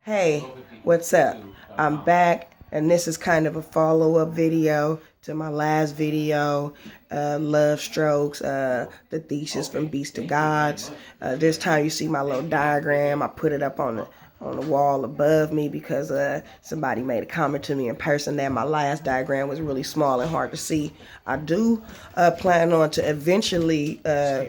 Hey, what's up? I'm back, and this is kind of a follow-up video to my last video, Love Strokes, the thesis from Beast to Gods. This time you see my little diagram. I put it up on the wall above me because somebody made a comment to me in person that my last diagram was really small and hard to see. I do plan on to eventually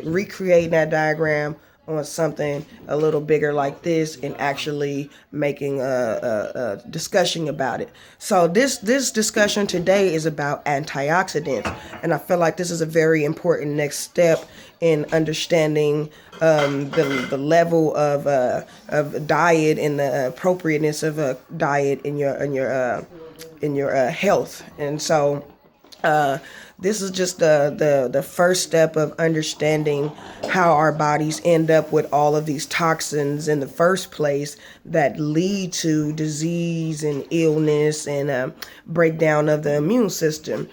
recreate that diagram on something a little bigger like this and actually making a discussion about it. So this discussion today is about antioxidants, and I feel like this is a very important next step in understanding the level of diet and the appropriateness of a diet in your health. And so this is just the first step of understanding how our bodies end up with all of these toxins in the first place that lead to disease and illness and breakdown of the immune system.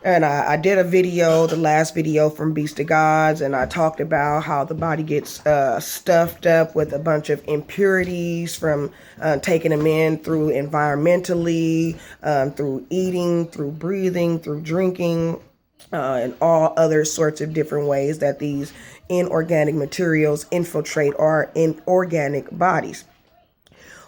And I did a video, the last video from Beast to Gods, and I talked about how the body gets stuffed up with a bunch of impurities from taking them in through environmentally, through eating, through breathing, through drinking, and all other sorts of different ways that these inorganic materials infiltrate our inorganic bodies.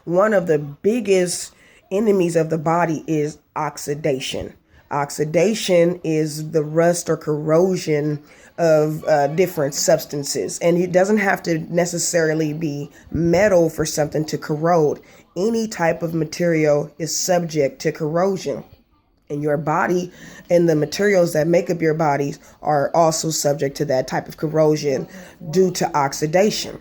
One of the biggest enemies of the body is oxidation. Oxidation is the rust or corrosion of different substances. And it doesn't have to necessarily be metal for something to corrode. Any type of material is subject to corrosion. And your body and the materials that make up your bodies are also subject to that type of corrosion due to oxidation.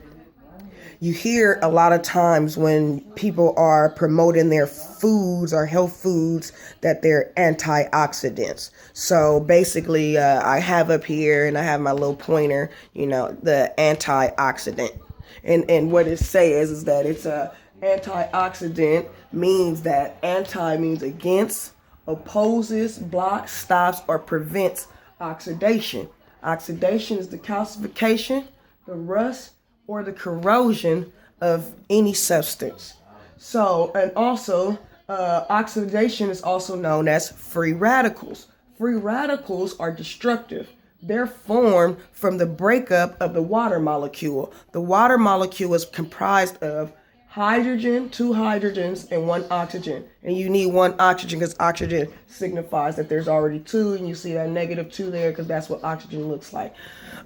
You hear a lot of times when people are promoting their foods or health foods that they're antioxidants. So basically, I have up here and I have my little pointer, the antioxidant. And what it says is that it's a antioxidant means that anti means against, opposes, blocks, stops, or prevents oxidation. Oxidation is the calcification, the rust, or the corrosion of any substance. So, and also, oxidation is also known as free radicals. Free radicals are destructive. They're formed from the breakup of the water molecule. The water molecule is comprised of hydrogen, two hydrogens, and one oxygen. And you need one oxygen because oxygen signifies that there's already two, and you see that -2 there because that's what oxygen looks like.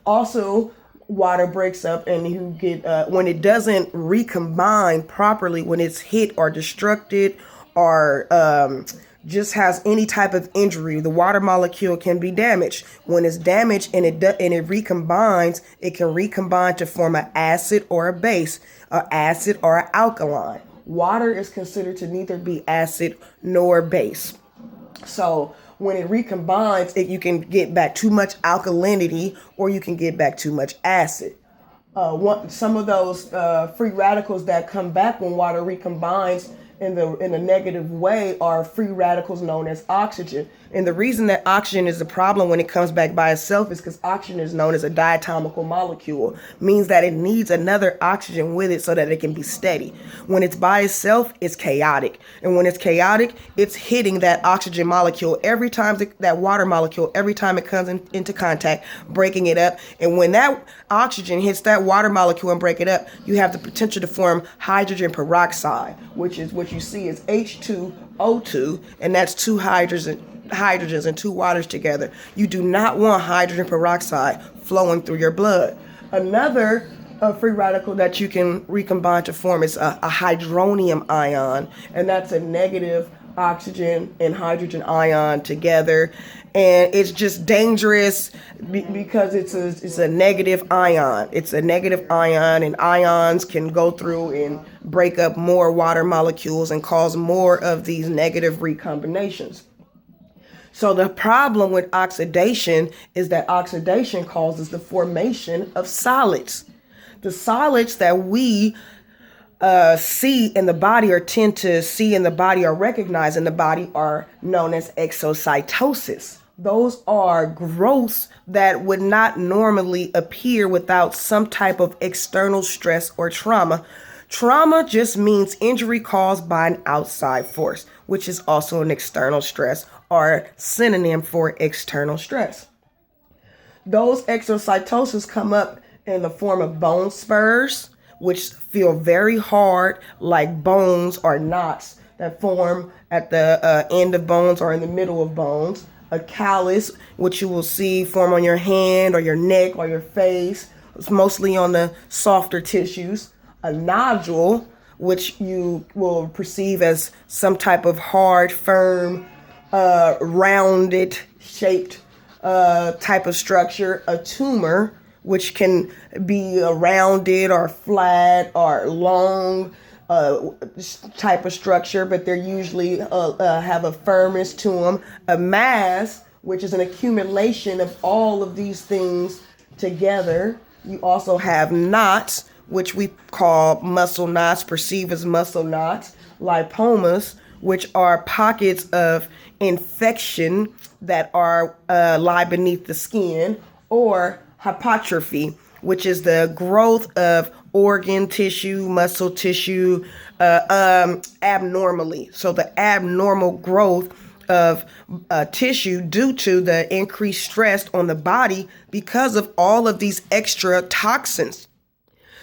Also, water breaks up and you get, when it doesn't recombine properly, when it's hit or destructed or just has any type of injury, the water molecule can be damaged. When it's damaged and it recombines, it can recombine to form an acid or a base, an acid or an alkaline. Water is considered to neither be acid nor base. So when it recombines, you can get back too much alkalinity or you can get back too much acid. Some of those free radicals that come back when water recombines in a negative way are free radicals known as oxygen. And the reason that oxygen is a problem when it comes back by itself is because oxygen is known as a diatomical molecule, means that it needs another oxygen with it so that it can be steady. When it's by itself, it's chaotic. And when it's chaotic, it's hitting that oxygen molecule every time, that water molecule, every time it comes into contact, breaking it up. And when that oxygen hits that water molecule and break it up, you have the potential to form hydrogen peroxide, which is what you see is H2O2, and that's two hydrogens and two waters together. You do not want hydrogen peroxide flowing through your blood. Another free radical that you can recombine to form is a hydronium ion, and that's a negative oxygen and hydrogen ion together. And it's just dangerous because it's a negative ion. It's a negative ion, and ions can go through and break up more water molecules and cause more of these negative recombinations. So the problem with oxidation is that oxidation causes the formation of solids. The solids that we see in the body or tend to see in the body or recognize in the body are known as exocytosis. Those are growths that would not normally appear without some type of external stress or trauma Trauma just means injury caused by an outside force, which is also an external stress or synonym for external stress. Those exocytosis come up in the form of bone spurs, which feel very hard, like bones or knots that form at the end of bones or in the middle of bones. A callus, which you will see form on your hand or your neck or your face. It's mostly on the softer tissues. A nodule, which you will perceive as some type of hard, firm, rounded, shaped type of structure. A tumor, which can be a rounded or flat or long type of structure, but they're usually have a firmness to them. A mass, which is an accumulation of all of these things together. You also have knots, which we call muscle knots, perceive as muscle knots. Lipomas, which are pockets of infection that are lie beneath the skin. Or hypertrophy, which is the growth of organ tissue, muscle tissue abnormally. So the abnormal growth of tissue due to the increased stress on the body because of all of these extra toxins.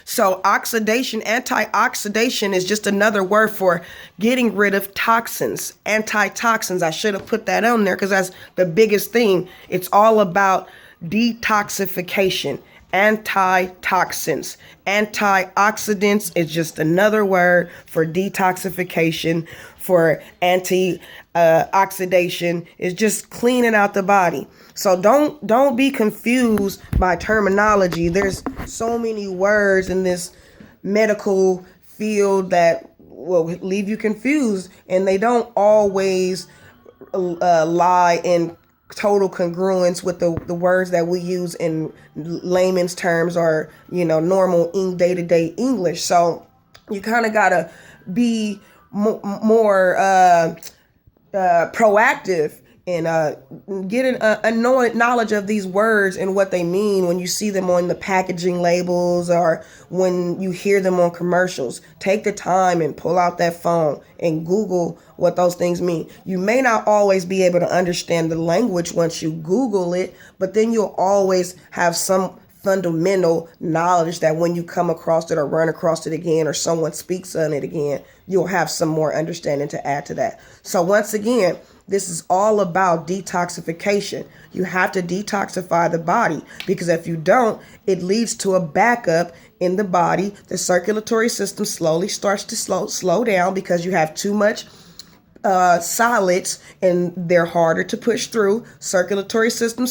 So oxidation, anti-oxidation is just another word for getting rid of toxins, antitoxins. I should have put that on there because that's the biggest thing. It's all about detoxification, antitoxins. Antioxidants is just another word for detoxification, for anti-oxidation. Is just cleaning out the body. So don't be confused by terminology. There's so many words in this medical field that will leave you confused, and they don't always lie in total congruence with the words that we use in layman's terms or normal day-to-day English. So you kind of gotta be more proactive and getting a knowledge of these words and what they mean when you see them on the packaging labels or when you hear them on commercials. Take the time and pull out that phone and Google what those things mean. You may not always be able to understand the language once you Google it, but then you'll always have some fundamental knowledge that when you come across it or run across it again or someone speaks on it again, you'll have some more understanding to add to that. So once again, this is all about detoxification. You have to detoxify the body because if you don't, it leads to a backup in the body. The circulatory system slowly starts to slow down because you have too much solids and they're harder to push through. Circulatory system